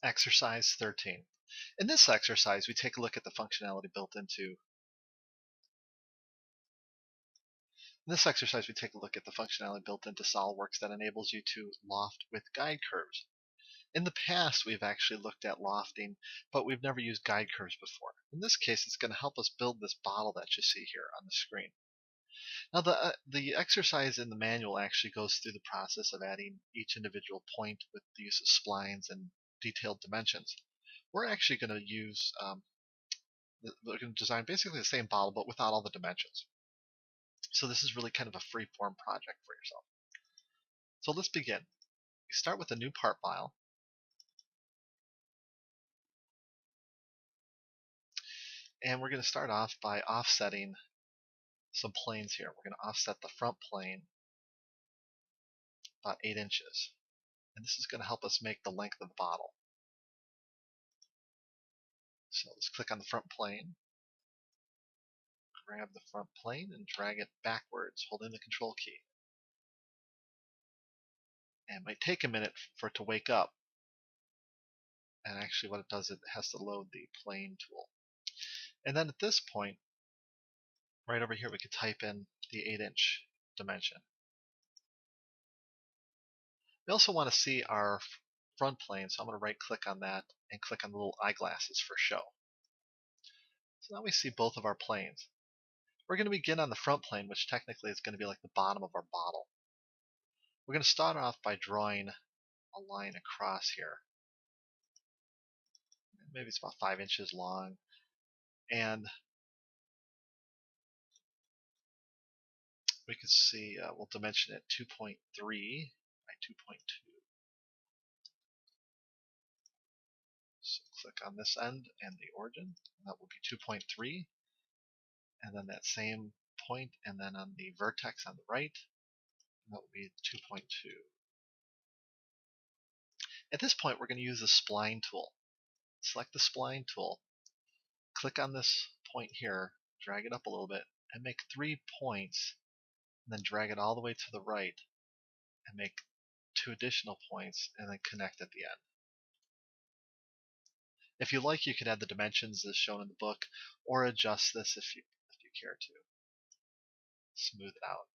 Exercise 13. In this exercise, we take a look at the functionality built into SolidWorks that enables you to loft with guide curves. In the past, we've actually looked at lofting, but we've never used guide curves before. In this case, it's going to help us build this bottle that you see here on the screen. Now, the exercise in the manual actually goes through the process of adding each individual point with the use of splines and detailed dimensions. We're actually going to use we're going to design basically the same bottle but without all the dimensions. So this is really kind of a free-form project for yourself. So let's begin. We start with a new part file. And we're going to start off by offsetting some planes here. We're going to offset the front plane about 8 inches. And this is going to help us make the length of the bottle. So let's click on the front plane, grab the front plane and drag it backwards, holding the control key. And it might take a minute for it to wake up. And actually what it does, it has to load the plane tool. And then at this point, right over here, we could type in the 8-inch dimension. We also want to see our front plane, so I'm going to right click on that and click on the little eyeglasses for show. So now we see both of our planes. We're going to begin on the front plane, which technically is going to be like the bottom of our bottle. We're going to start off by drawing a line across here. Maybe it's about 5 inches long. And we can see we'll dimension it 2.3 by 2.2. So click on this end and the origin, and that will be 2.3. And then that same point, and then on the vertex on the right, that will be 2.2. At this point, we're going to use the spline tool. Select the spline tool, click on this point here, drag it up a little bit, and make 3 points, and then drag it all the way to the right, and make 2 additional points, and then connect at the end. If you like, you can add the dimensions as shown in the book, or adjust this if you care to. Smooth it out.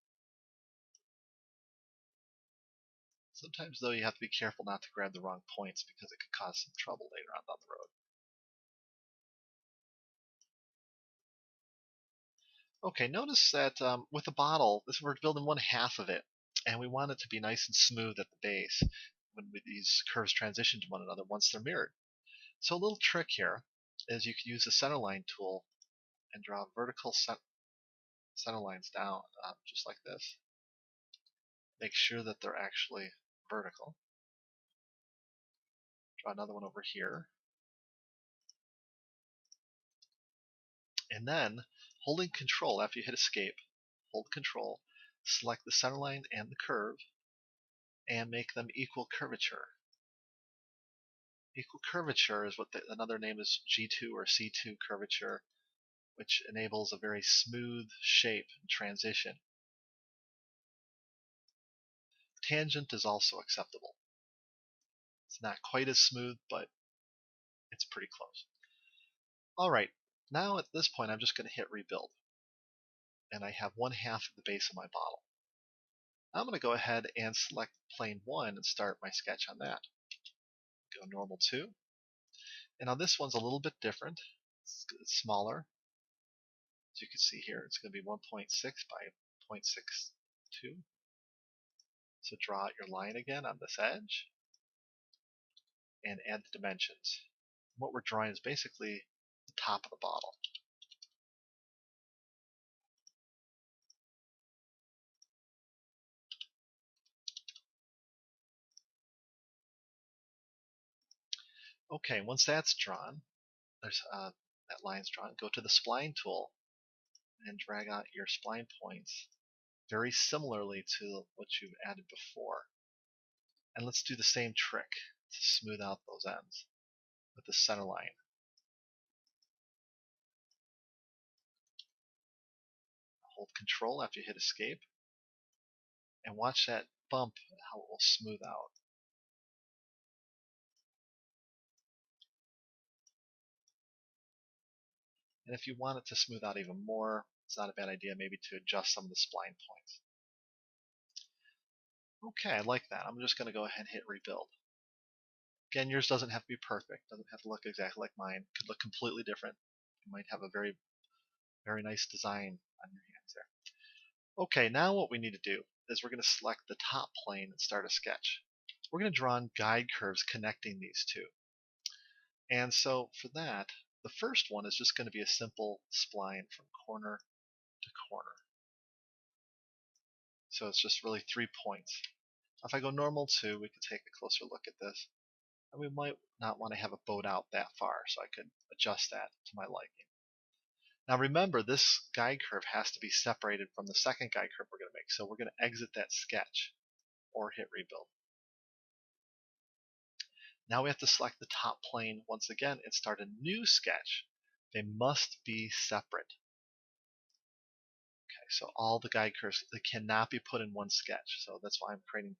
Sometimes, though, you have to be careful not to grab the wrong points because it could cause some trouble later on down the road. Okay, notice that with the bottle, we're building one half of it, and we want it to be nice and smooth at the base when these curves transition to one another once they're mirrored. So a little trick here is you can use the centerline tool and draw vertical center lines down, just like this. Make sure that they're actually vertical. Draw another one over here. And then, holding Control after you hit Escape, hold Control, select the center line and the curve, and make them equal curvature. Equal curvature is what another name is G2 or C2 curvature, which enables a very smooth shape and transition. Tangent is also acceptable. It's not quite as smooth, but it's pretty close. Alright, now at this point I'm just going to hit Rebuild. And I have one half of the base of my bottle. I'm going to go ahead and select plane 1 and start my sketch on that. Go normal 2. And now this one's a little bit different. It's smaller. As you can see here, it's going to be 1.6 by 0.62. So draw out your line again on this edge and add the dimensions. What we're drawing is basically the top of the bottle. Okay, once that's drawn, that line's drawn, go to the spline tool and drag out your spline points very similarly to what you've added before. And let's do the same trick to smooth out those ends with the center line. Hold Control after you hit Escape, and watch that bump, how it will smooth out. And if you want it to smooth out even more, it's not a bad idea maybe to adjust some of the spline points. Okay, I like that. I'm just going to go ahead and hit rebuild. Again, yours doesn't have to be perfect. Doesn't have to look exactly like mine. It could look completely different. You might have a very, very nice design on your hands there. Okay, now what we need to do is we're going to select the top plane and start a sketch. We're going to draw on guide curves connecting these two. And so for that, the first one is just going to be a simple spline from corner to corner. So it's just really 3 points. If I go normal 2, we could take a closer look at this. And we might not want to have it bowed out that far, so I could adjust that to my liking. Now remember, this guide curve has to be separated from the second guide curve we're going to make. So we're going to exit that sketch or hit rebuild. Now we have to select the top plane once again and start a new sketch. They must be separate. Okay, so all the guide curves, they cannot be put in one sketch. So that's why I'm creating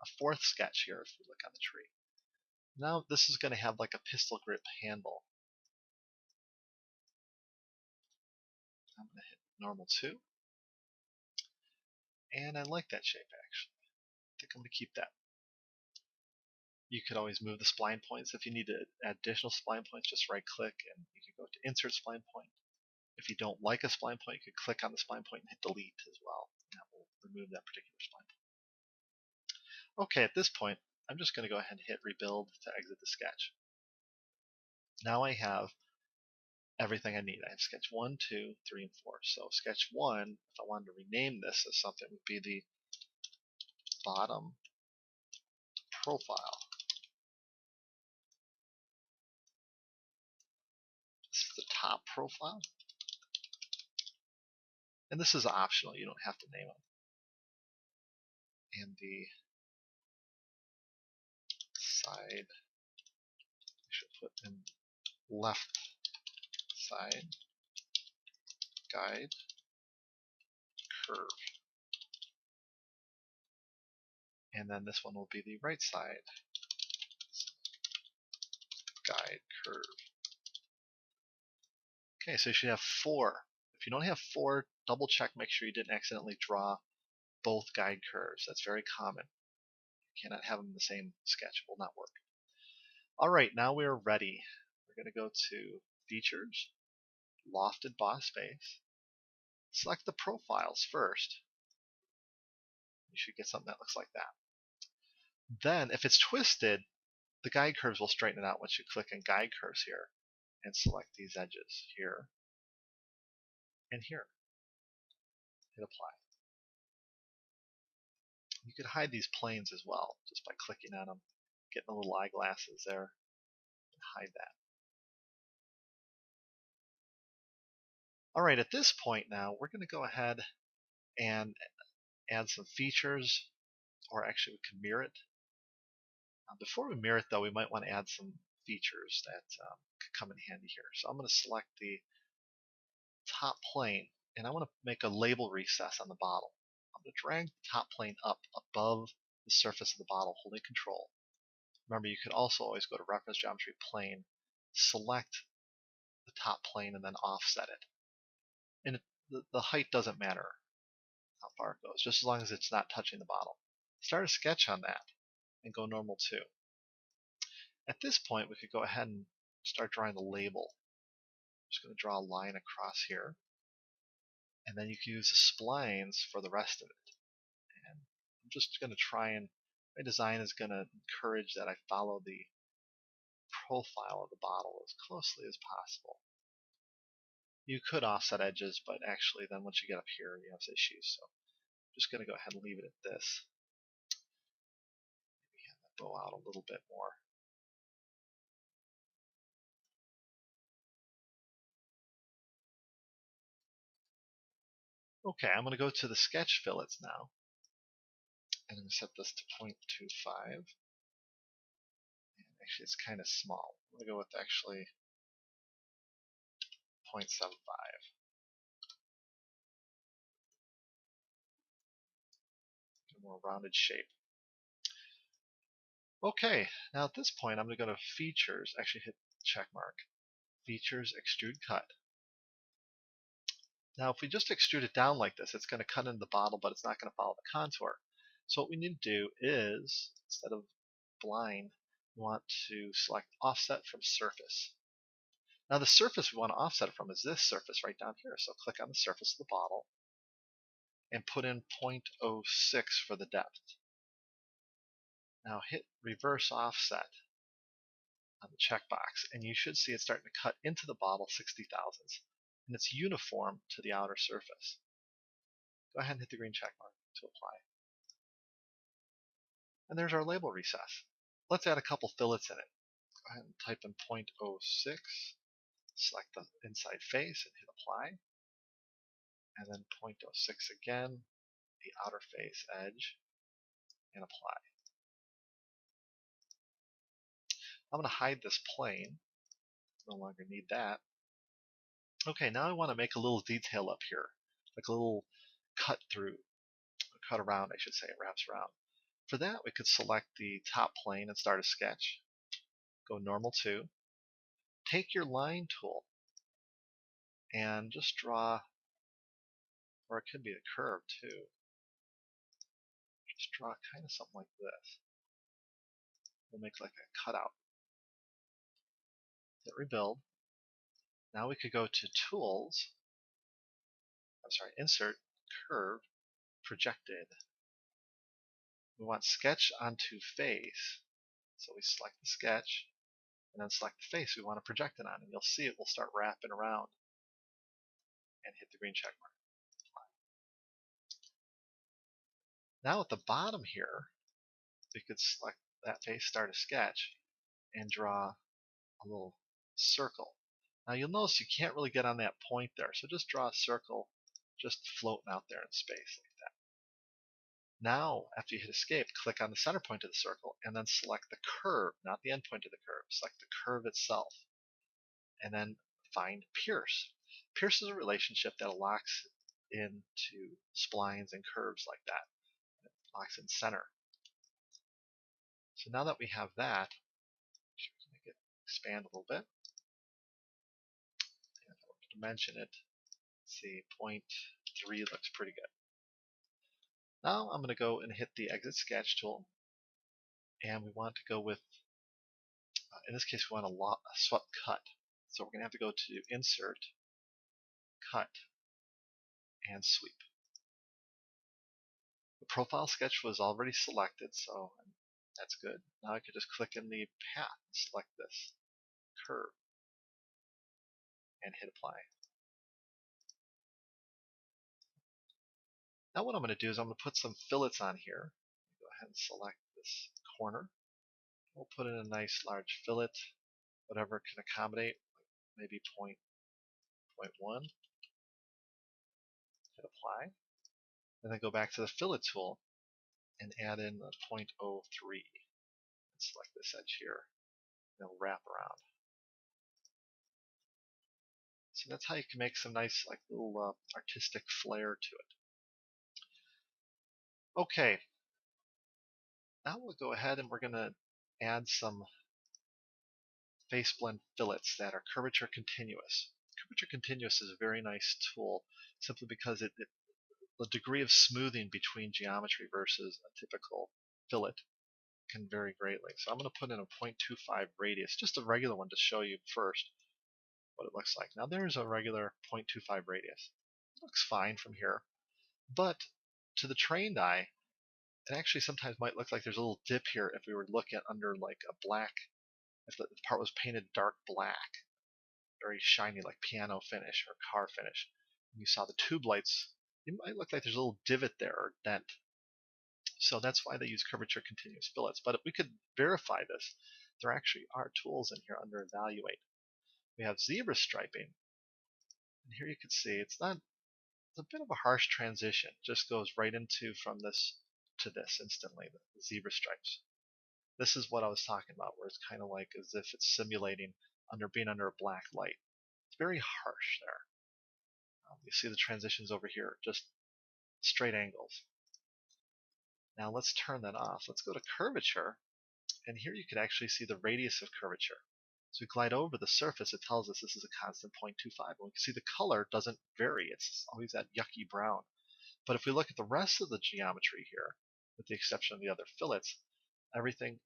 a fourth sketch here if you look on the tree. Now this is going to have like a pistol grip handle. I'm going to hit normal 2. And I like that shape actually. I think I'm going to keep that. You could always move the spline points. If you need to add additional spline points, just right click and you can go to insert spline point. If you don't like a spline point, you could click on the spline point and hit delete as well. And that will remove that particular spline point. Okay, at this point, I'm just going to go ahead and hit rebuild to exit the sketch. Now I have everything I need. I have sketch 1, 2, 3, and 4. So sketch 1, if I wanted to rename this as something, would be the bottom profile. This is the top profile. And this is optional. You don't have to name them. And the side, I should put in left side guide curve. And then this one will be the right side guide curve. Okay, so you should have 4. If you don't have 4, double check, make sure you didn't accidentally draw both guide curves. That's very common. You cannot have them in the same sketch. It will not work. Alright, now we're ready. We're going to go to Features, Lofted Boss Face. Select the profiles first. You should get something that looks like that. Then, if it's twisted, the guide curves will straighten it out once you click on Guide Curves here and select these edges here and here. Hit Apply. You could hide these planes as well just by clicking on them, getting the little eyeglasses there, and hide that. Alright, at this point now, we're going to go ahead and add some features, or actually we can mirror it. Before we mirror it though, we might want to add some features that could come in handy here. So I'm going to select the top plane, and I want to make a label recess on the bottle. I'm going to drag the top plane up above the surface of the bottle, holding Control. Remember, you could also always go to Reference Geometry Plane, select the top plane, and then offset it. And the height doesn't matter how far it goes, just as long as it's not touching the bottle. Start a sketch on that and go normal 2. At this point, we could go ahead and start drawing the label. I'm just going to draw a line across here, and then you can use the splines for the rest of it. And I'm just going to try and, my design is going to encourage that I follow the profile of the bottle as closely as possible. You could offset edges, but actually then once you get up here you have issues. So I'm just going to go ahead and leave it at this. Maybe have that bow out a little bit more. Okay, I'm going to go to the sketch fillets now. And I'm going to set this to 0.25. And actually it's kind of small. I'm going to go with actually 0.75. A more rounded shape. Okay, now at this point I'm going to go to Features, actually hit check mark. Features, Extrude Cut. Now, if we just extrude it down like this, it's going to cut into the bottle, but it's not going to follow the contour. So what we need to do is, instead of blind, we want to select offset from surface. Now the surface we want to offset it from is this surface right down here. So click on the surface of the bottle and put in 0.06 for the depth. Now hit reverse offset on the checkbox, and you should see it starting to cut into the bottle 60 thousandths, and it's uniform to the outer surface. Go ahead and hit the green check mark to apply. And there's our label recess. Let's add a couple fillets in it. Go ahead and type in 0.06, select the inside face and hit apply, and then 0.06 again, the outer face edge, and apply. I'm going to hide this plane. No longer need that. Okay, now I want to make a little detail up here, like a little cut through, cut around, I should say. It wraps around. For that, we could select the top plane and start a sketch. Go normal 2. Take your line tool and just draw, or it could be a curve too. Just draw kind of something like this. We'll make like a cutout. Hit rebuild. Now we could go to tools, insert, curve, projected. We want sketch onto face. So we select the sketch and then select the face we want to project it on, and you'll see it will start wrapping around, and hit the green check mark. Now at the bottom here, we could select that face, start a sketch, and draw a little circle. Now you'll notice you can't really get on that point there, so just draw a circle just floating out there in space like that. Now, after you hit escape, click on the center point of the circle and then select the curve, not the end point of the curve. Select the curve itself, and then find pierce. Pierce is a relationship that locks into splines and curves like that. It locks in center. So now that we have that, make it expand a little bit. And I'll dimension it. Let's see, 0.3 looks pretty good. Now I'm going to go and hit the exit sketch tool, and we want to go with, in this case, we want a swept cut. So we're going to have to go to insert, cut, and sweep. The profile sketch was already selected, so that's good. Now I could just click in the path and select this curve and hit apply. Now what I'm going to do is I'm going to put some fillets on here. Go ahead and select this corner. We'll put in a nice large fillet, whatever it can accommodate, maybe 0.1. Hit apply. And then go back to the fillet tool and add in a 0.03. And select this edge here. And it'll wrap around. So that's how you can make some nice, like, little artistic flair to it. Okay, now we'll go ahead and we're going to add some face blend fillets that are curvature continuous. Curvature continuous is a very nice tool simply because the degree of smoothing between geometry versus a typical fillet can vary greatly. So I'm going to put in a 0.25 radius, just a regular one to show you first what it looks like. Now there's a regular 0.25 radius. It looks fine from here, but to the trained eye, it actually sometimes might look like there's a little dip here if we were to look at under like a black, if the part was painted dark black, very shiny like piano finish or car finish, and you saw the tube lights, it might look like there's a little divot there or dent. So that's why they use curvature continuous fillets. But if we could verify this, there actually are tools in here under evaluate. We have zebra striping, and here you can see it's a bit of a harsh transition. It just goes right into from this to this instantly, the zebra stripes. This is what I was talking about, where it's kind of like as if it's simulating being under a black light. It's very harsh there. You see the transitions over here, just straight angles. Now let's turn that off. Let's go to curvature, and here you can actually see the radius of curvature. So we glide over the surface, it tells us this is a constant 0.25. And we can see the color doesn't vary. It's always that yucky brown. But if we look at the rest of the geometry here, with the exception of the other fillets, everything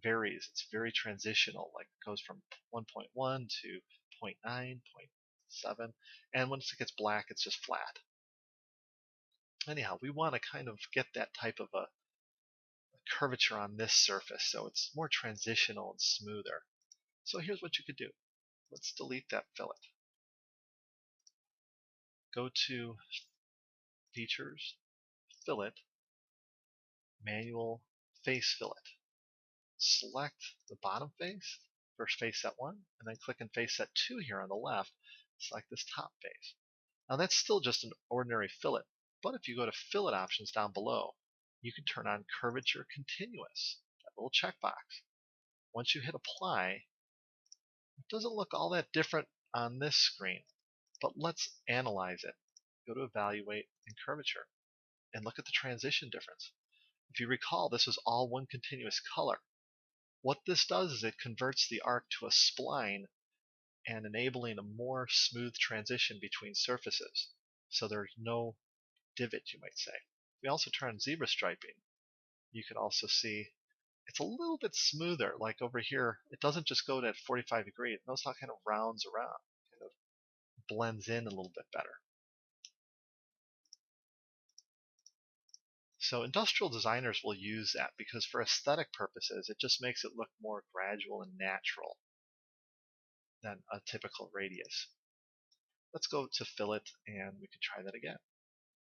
varies. It's very transitional. Like it goes from 1.1 to 0.9, 0.7, and once it gets black, it's just flat. Anyhow, we want to kind of get that type of a curvature on this surface, so it's more transitional and smoother. So here's what you could do. Let's delete that fillet. Go to Features, Fillet, Manual Face Fillet. Select the bottom face, first face set 1, and then click on face set 2 here on the left. Select this top face. Now that's still just an ordinary fillet, but if you go to fillet options down below, you can turn on curvature continuous, that little checkbox. Once you hit apply, it doesn't look all that different on this screen, but let's analyze it. Go to evaluate and curvature and look at the transition difference. If you recall, this was all one continuous color. What this does is it converts the arc to a spline and enabling a more smooth transition between surfaces. So there's no divot, you might say. If we also turn on zebra striping, you can also see it's a little bit smoother. Like over here, it doesn't just go to 45 degrees. Notice how it kind of rounds around, kind of blends in a little bit better. So industrial designers will use that because for aesthetic purposes, it just makes it look more gradual and natural than a typical radius. Let's go to fillet and we can try that again.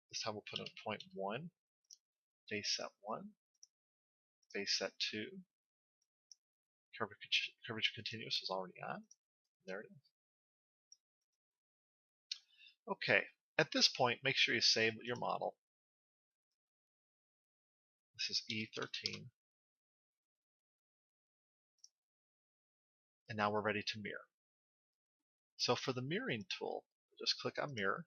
This time we'll put in 0.1, face set 1, face set 2, curvature continuous is already on. There it is. Okay, at this point, make sure you save your model. This is E13. And now we're ready to mirror. So for the mirroring tool, just click on mirror.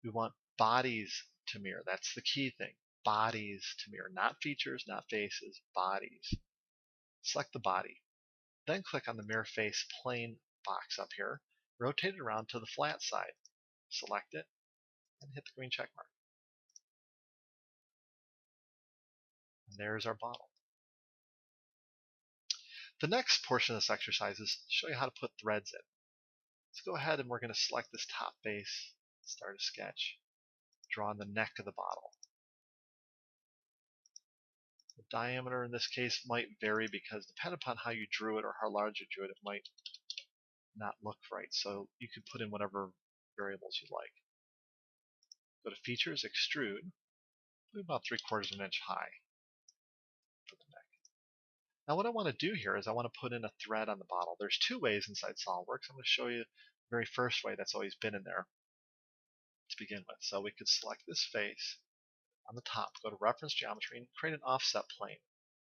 We want bodies to mirror. That's the key thing. Bodies to mirror, not features, not faces, bodies. Select the body. Then click on the mirror face plane box up here. Rotate it around to the flat side. Select it and hit the green check mark. And there's our model. The next portion of this exercise is to show you how to put threads in. Let's go ahead and we're going to select this top face, start a sketch, draw on the neck of the bottle. The diameter in this case might vary because depending upon how you drew it or how large you drew it, it might not look right. So you can put in whatever variables you like. Go to Features, Extrude, about 3/4 of an inch high for the neck. Now what I want to do here is I want to put in a thread on the bottle. There's two ways inside SolidWorks. I'm going to show you the very first way that's always been in there to begin with. So we could select this face on the top, go to Reference Geometry, and create an offset plane.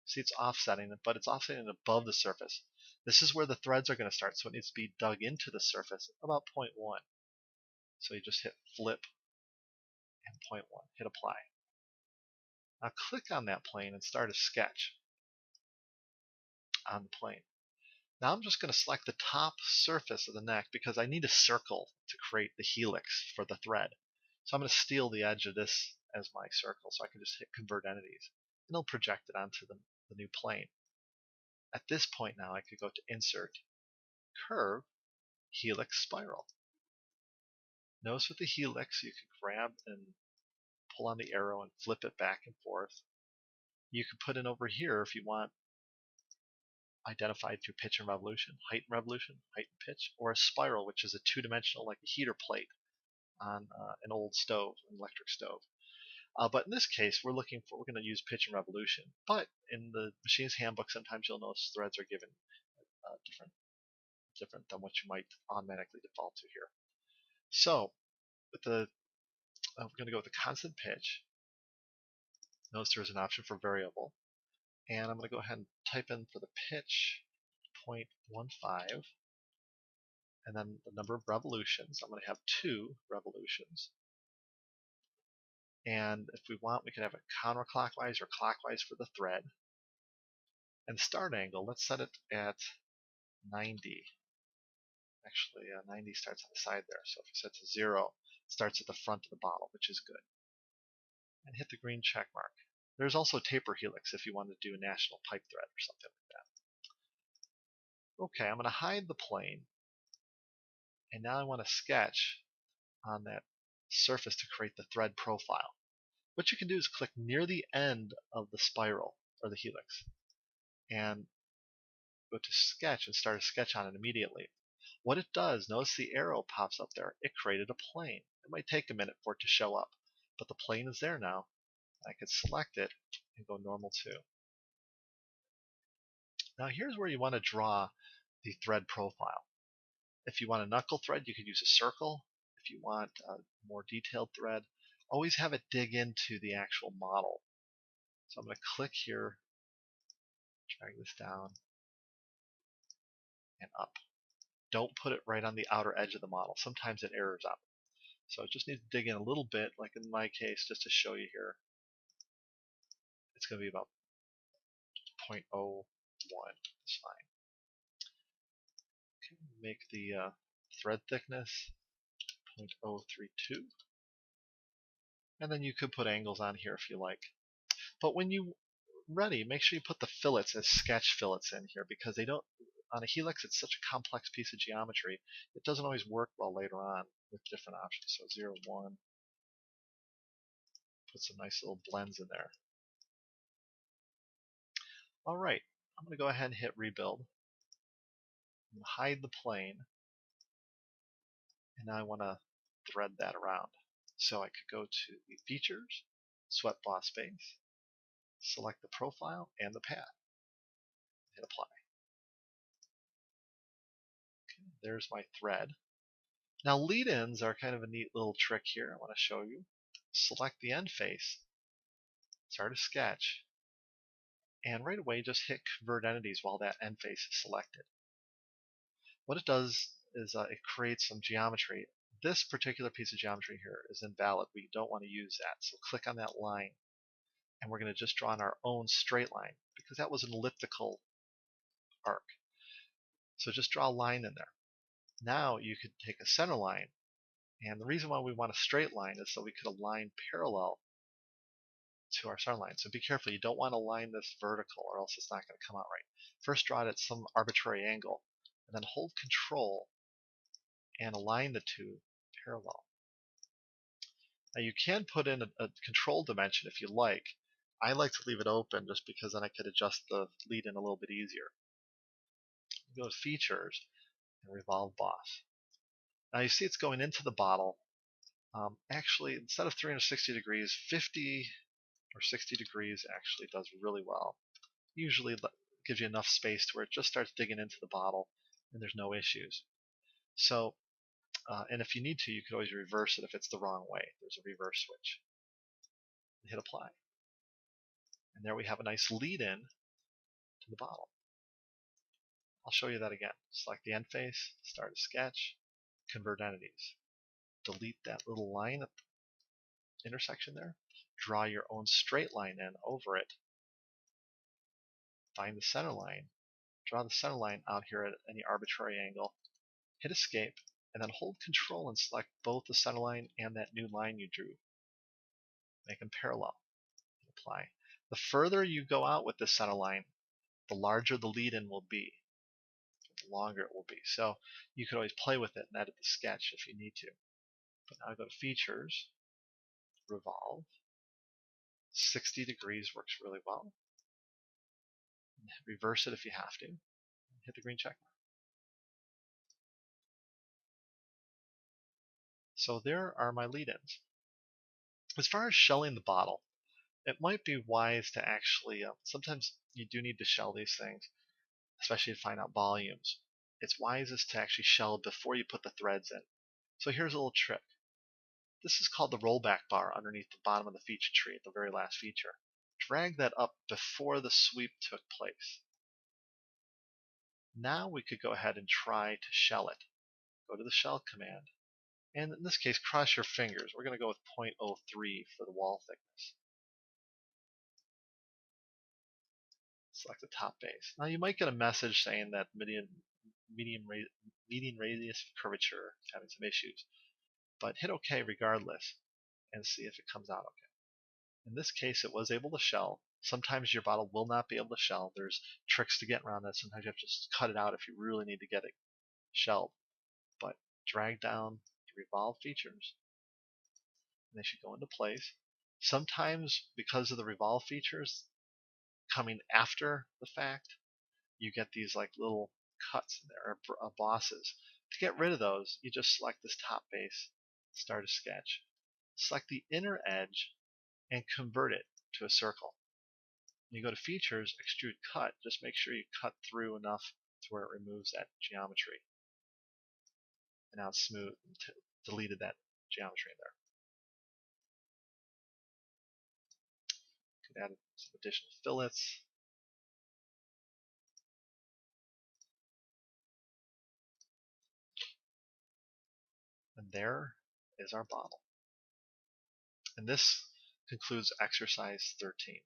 See, it's offsetting, but it's offsetting above the surface. This is where the threads are going to start, so it needs to be dug into the surface about 0.1. So you just hit Flip and 0.1, hit Apply. Now click on that plane and start a sketch on the plane. Now I'm just going to select the top surface of the neck because I need a circle to create the helix for the thread. So I'm going to steal the edge of this as my circle, so I can just hit Convert Entities, and it'll project it onto the new plane. At this point now I could go to Insert, Curve, Helix Spiral. Notice with the helix you can grab and pull on the arrow and flip it back and forth. You can put in over here if you want identified through pitch and revolution, height and pitch, or a spiral, which is a two-dimensional like a heater plate on an old stove, an electric stove. But in this case, we're going to use pitch and revolution. But in the machine's handbook, sometimes you'll notice threads are given different than what you might automatically default to here. So we're going to go with the constant pitch. Notice there's an option for variable. And I'm going to go ahead and type in for the pitch 0.15. And then the number of revolutions. I'm going to have 2 revolutions. And if we want, we can have it counterclockwise or clockwise for the thread. And start angle, let's set it at 90. Actually, 90 starts on the side there, so if you set to 0, it starts at the front of the bottle, which is good. And hit the green check mark. There's also taper helix if you want to do a national pipe thread or something like that. Okay, I'm going to hide the plane, and now I want to sketch on that surface to create the thread profile. What you can do is click near the end of the spiral, or the helix, and go to sketch and start a sketch on it immediately. What it does, notice the arrow pops up there. It created a plane. It might take a minute for it to show up, but the plane is there now. I could select it and go normal 2. Now here's where you want to draw the thread profile. If you want a knuckle thread, you could use a circle. If you want a more detailed thread, always have it dig into the actual model. So I'm going to click here, drag this down, and up. Don't put it right on the outer edge of the model. Sometimes it errors out. So it just needs to dig in a little bit, like in my case, just to show you here. It's going to be about 0.01. It's fine. Okay, make the thread thickness 0.032. And then you could put angles on here if you like. But when you're ready, make sure you put the fillets as sketch fillets in here, because they don't, on a helix, it's such a complex piece of geometry, it doesn't always work well later on with different options. So 0, 1, put some nice little blends in there. All right, I'm going to go ahead and hit rebuild. I'm going to hide the plane, and now I want to thread that around. So I could go to the features, swept boss base, select the profile and the path, hit apply. Okay, there's my thread. Now lead-ins are kind of a neat little trick here I want to show you. Select the end face, start a sketch, and right away just hit convert entities while that end face is selected. What it does is it creates some geometry. This particular piece of geometry here is invalid. We don't want to use that. So click on that line, and we're going to just draw on our own straight line, because that was an elliptical arc. So just draw a line in there. Now you could take a center line, and the reason why we want a straight line is so we could align parallel to our center line. So be careful, you don't want to line this vertical or else it's not going to come out right. First draw it at some arbitrary angle, and then hold Control and align the two parallel. Now you can put in a control dimension if you like. I like to leave it open just because then I could adjust the lead in a little bit easier. Go to Features and Revolve Boss. Now you see it's going into the bottle. Actually, instead of 360 degrees, 50 or 60 degrees actually does really well. Usually gives you enough space to where it just starts digging into the bottle and there's no issues. So, and if you need to, you could always reverse it if it's the wrong way. There's a reverse switch. Hit apply. And there we have a nice lead in to the bottle. I'll show you that again. Select the end face, start a sketch, convert entities. Delete that little line at the intersection there. Draw your own straight line in over it. Find the center line. Draw the center line out here at any arbitrary angle. Hit escape, and then hold Control and select both the center line and that new line you drew. Make them parallel. Apply. The further you go out with this center line, the larger the lead-in will be, the longer it will be. So you could always play with it and edit the sketch if you need to. But now I go to Features, Revolve. 60 degrees works really well. Reverse it if you have to. Hit the green check mark. So there are my lead-ins. As far as shelling the bottle, it might be wise to actually, sometimes you do need to shell these things, especially to find out volumes. It's wisest to actually shell before you put the threads in. So here's a little trick. This is called the rollback bar underneath the bottom of the feature tree at the very last feature. Drag that up before the sweep took place. Now we could go ahead and try to shell it. Go to the shell command, and in this case, cross your fingers. We're going to go with 0.03 for the wall thickness. Select the top base. Now you might get a message saying that median radius curvature having some issues. But hit OK regardless and see if it comes out okay. In this case, it was able to shell. Sometimes your bottle will not be able to shell. There's tricks to get around that. Sometimes you have to just cut it out if you really need to get it shelled. But drag down the revolve features, and they should go into place. Sometimes, because of the revolve features coming after the fact, you get these like little cuts in there, or bosses. To get rid of those, you just select this top base, start a sketch, select the inner edge, and convert it to a circle. When you go to Features, Extrude Cut, just make sure you cut through enough to where it removes that geometry. And now it's smooth and deleted that geometry in there. Could add some additional fillets. And there is our bottle. And this concludes exercise 13.